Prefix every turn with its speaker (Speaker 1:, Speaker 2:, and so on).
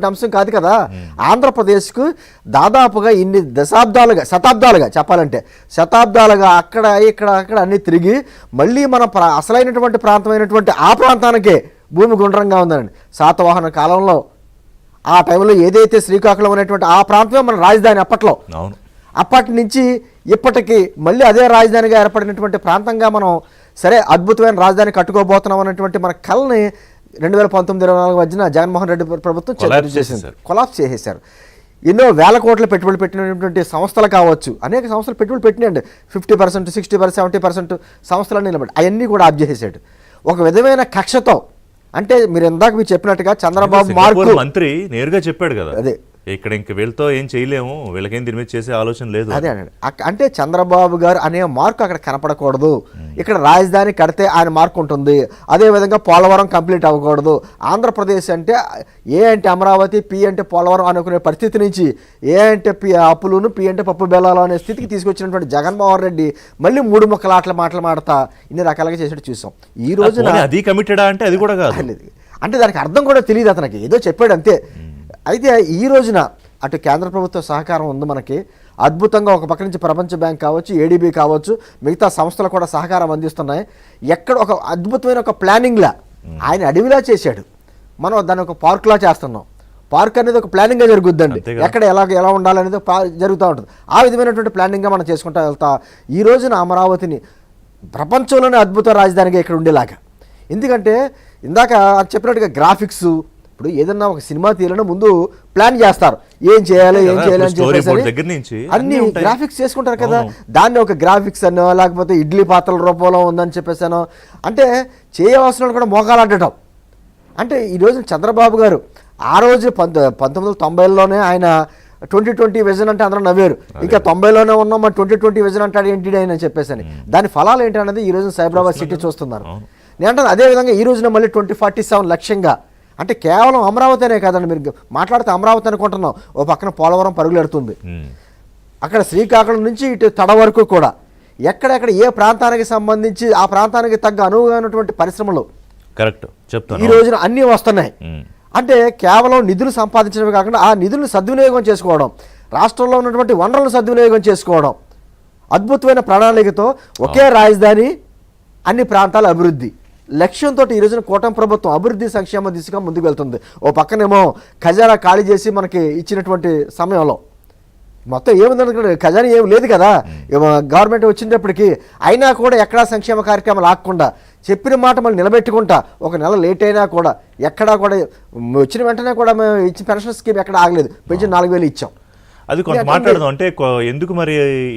Speaker 1: అంశం కాదు కదా. ఆంధ్రప్రదేశ్కు దాదాపుగా ఇన్ని శతాబ్దాలుగా చెప్పాలంటే శతాబ్దాలుగా అక్కడ ఇక్కడ అన్ని తిరిగి మళ్ళీ మన అసలైనటువంటి ప్రాంతమైనటువంటి ఆ ప్రాంతానికే భూమి గుండ్రంగా ఉందండి. శాతవాహన కాలంలో ఆ టైంలో ఏదైతే శ్రీకాకుళం అనేటువంటి ఆ ప్రాంతమే మన రాజధాని అప్పట్లో. అప్పటి నుంచి ఇప్పటికీ మళ్ళీ అదే రాజధానిగా ఏర్పడినటువంటి ప్రాంతంగా మనం సరే అద్భుతమైన రాజధాని కట్టుకోబోతున్నాం అనేటువంటి మన కళని 2019-24 మధ్యన జగన్మోహన్ రెడ్డి ప్రభుత్వం కొలాప్స్ చేసేశారు. ఎన్నో వేల కోట్ల పెట్టుబడులు పెట్టినటువంటి సంస్థలు కావచ్చు, అనేక సంస్థలు పెట్టుబడులు పెట్టినాయండి. 50%, 60%, 70% సంస్థలన్నీ నిలబడి అవన్నీ కూడా ఆప్ చేసేసాడు ఒక విధమైన కక్షతో. అంటే మీరు చెప్పినట్టుగా చంద్రబాబు మార్కు
Speaker 2: మంత్రి నేరుగా చెప్పాడు కదా,
Speaker 1: అదే
Speaker 2: ఇక్కడ ఇంక వీళ్ళతో ఏం చేయలేము, వీళ్ళకేం దీని మీద చేసే ఆలోచన లేదు.
Speaker 1: అదే అండి. అంటే చంద్రబాబు గారు అనే మార్కు అక్కడ కనపడకూడదు. ఇక్కడ రాజధాని కడితే ఆయన మార్కు ఉంటుంది. అదేవిధంగా పోలవరం కంప్లీట్ అవ్వకూడదు. ఆంధ్రప్రదేశ్ అంటే ఏ అంటే అమరావతి, పి అంటే పోలవరం అనుకునే పరిస్థితి నుంచి ఏ అంటే అప్పులును, పి అంటే పప్పు బెల్లాలు అనే స్థితికి తీసుకొచ్చినటువంటి జగన్మోహన్ రెడ్డి మళ్ళీ 3 ముక్కల మాటలు మాడతా ఇన్ని రకాలుగా చేసేట్టు చూసాం. ఈ రోజున
Speaker 2: అది కమిటెడా అంటే అది కూడా కాదు,
Speaker 1: అంటే దానికి అర్థం కూడా తెలియదు అతనికి, ఏదో చెప్పాడు అంతే. అయితే ఈ రోజున అటు కేంద్ర ప్రభుత్వ సహకారం ఉంది మనకి అద్భుతంగా. ఒక పక్క నుంచి ప్రపంచ బ్యాంక్ కావచ్చు, ఏడీబీ కావచ్చు, మిగతా సంస్థలు కూడా సహకారం అందిస్తున్నాయి. ఎక్కడ ఒక అద్భుతమైన ఒక ప్లానింగ్లా ఆయన అడవిలా చేశాడు, మనం దాన్ని ఒక పార్క్లా చేస్తున్నాం. పార్క్ అనేది ఒక ప్లానింగ్గా జరుగుద్దండి. ఎక్కడ ఎలా ఉండాలనేది జరుగుతూ ఉంటుంది. ఆ విధమైనటువంటి ప్లానింగ్గా మనం చేసుకుంటూ వెళ్తా ఈ రోజున అమరావతిని ప్రపంచంలోనే అద్భుత రాజధానిగా ఇక్కడ ఉండేలాగా. ఎందుకంటే ఇందాక చెప్పినట్టుగా గ్రాఫిక్స్, ఇప్పుడు ఏదన్నా ఒక సినిమా తీయాలని ముందు ప్లాన్ చేస్తారు, ఏం చేయాలి అని చెప్పేసి అన్ని గ్రాఫిక్స్ చేసుకుంటారు కదా. దాన్ని ఒక గ్రాఫిక్స్ అనో లేకపోతే ఇడ్లీ పాత్రల రూపంలో ఉందని చెప్పేసానో అంటే చేయవలసిన కూడా మోకాలాడటం. అంటే ఈరోజు చంద్రబాబు గారు ఆ రోజు 1990లోనే ఆయన 2020 విజన్ అంటే అందరూ నవ్వారు. ఇంకా 90లోనే ఉన్నాం, మరి 2020 విజన్ అంటాడు ఏంటి ఆయన చెప్పేసి. దాని ఫలాలు ఏంటి అనేది ఈ రోజు సైబరాబాద్ సిటీ చూస్తున్నారు. నేను అంటాను అదేవిధంగా ఈ రోజున మళ్ళీ 2047 లక్ష్యంగా. అంటే కేవలం అమరావతి అనే కాదండి, మీరు మాట్లాడితే అమరావతి అనుకుంటున్నాం, ఓ పక్కన పోలవరం పరుగులెడుతుంది, అక్కడ శ్రీకాకుళం నుంచి ఇటు తడ వరకు కూడా ఎక్కడెక్కడ ఏ ప్రాంతానికి సంబంధించి ఆ ప్రాంతానికి తగ్గ అనువుగానటువంటి పరిశ్రమలు
Speaker 2: కరెక్ట్ చెప్తాను
Speaker 1: ఈ రోజున అన్నీ వస్తున్నాయి. అంటే కేవలం నిధులు సంపాదించడమే కాకుండా ఆ నిధులను సద్వినియోగం చేసుకోవడం, రాష్ట్రంలో ఉన్నటువంటి వనరులను సద్వినియోగం చేసుకోవడం, అద్భుతమైన ప్రణాళికతో ఒకే రాజధాని అన్ని ప్రాంతాల అభివృద్ధి లక్ష్యంతో ఈ రోజున కూటమి ప్రభుత్వం అభివృద్ధి సంక్షేమ దిశగా ముందుకు వెళ్తుంది. ఓ పక్కనేమో ఖజానా ఖాళీ చేసి మనకి ఇచ్చినటువంటి సమయంలో మొత్తం ఏముందనుకుంటే ఖజానా ఏమి లేదు కదా గవర్నమెంట్ వచ్చినప్పటికీ, అయినా కూడా ఎక్కడా సంక్షేమ కార్యక్రమాలు ఆగకుండా చెప్పిన మాట మళ్ళీ నిలబెట్టుకుంటా ఒక నెల లేట్ అయినా కూడా ఎక్కడా కూడా వచ్చిన వెంటనే కూడా మేము ఇచ్చిన పెన్షన్ స్కీమ్ ఎక్కడ ఆగలేదు, పెంచి 4,000 ఇచ్చాం.
Speaker 2: అది కొంత మాట్లాడదాం. అంటే ఎందుకు మరి